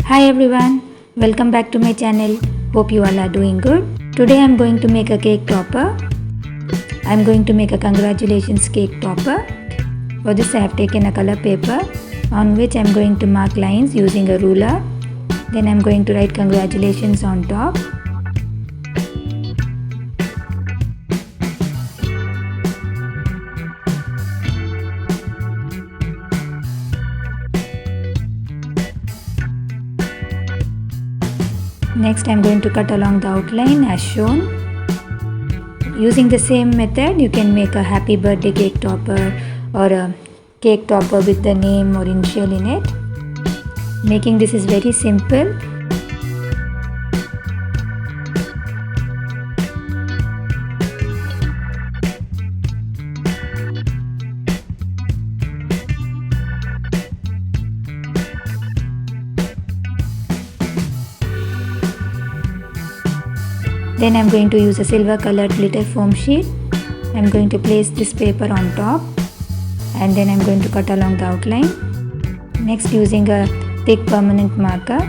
Hi everyone, welcome back to my channel. Hope you all are doing good. Today I am going to make a cake topper. I am going to make a congratulations cake topper. For this I have taken a color paper on which I am going to mark lines using a ruler. Then I am going to write congratulations on top. Next I am going to cut along the outline as shown. Using the same method you can make a happy birthday cake topper or a cake topper with the name or initial in it. Making this is very simple. Then I am going to use a silver colored glitter foam sheet. I am going to place this paper on top and then I am going to cut along the outline. Next, using a thick permanent marker,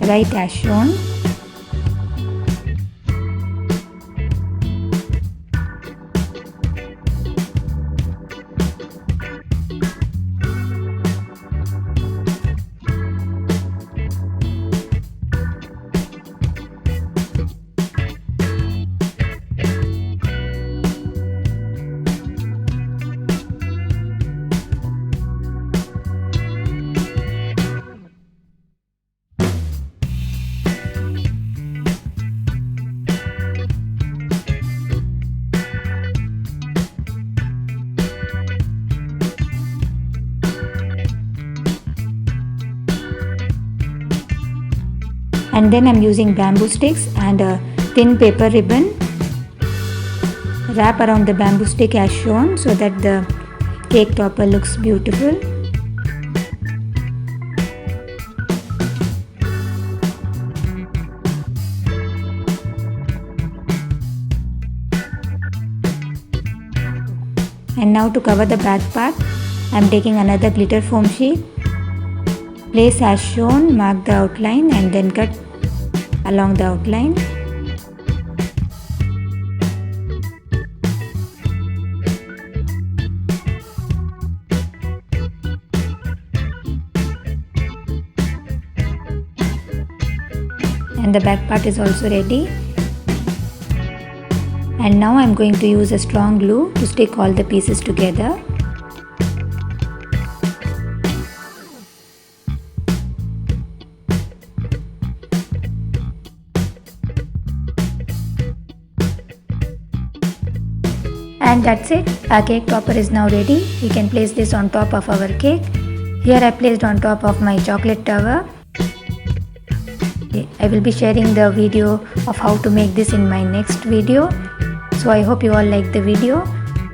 write as shown. And then I am using bamboo sticks and a thin paper ribbon. Wrap around the bamboo stick as shown so that the cake topper looks beautiful. And now to cover the back part, I am taking another glitter foam sheet. Place as shown, mark the outline and then cut along the outline. And the back part is also ready. And now I am going to use a strong glue to stick all the pieces together. And that's it, our cake topper is now ready. We can place this on top of our cake. Here I placed on top of my chocolate tower. I will be sharing the video of how to make this in my next video. So I hope you all like the video.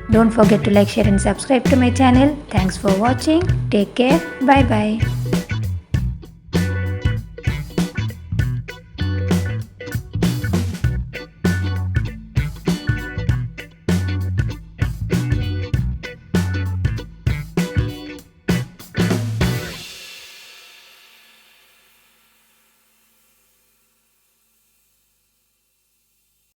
Don't forget to like, share and subscribe to my channel. Thanks for watching. Take care. Bye bye.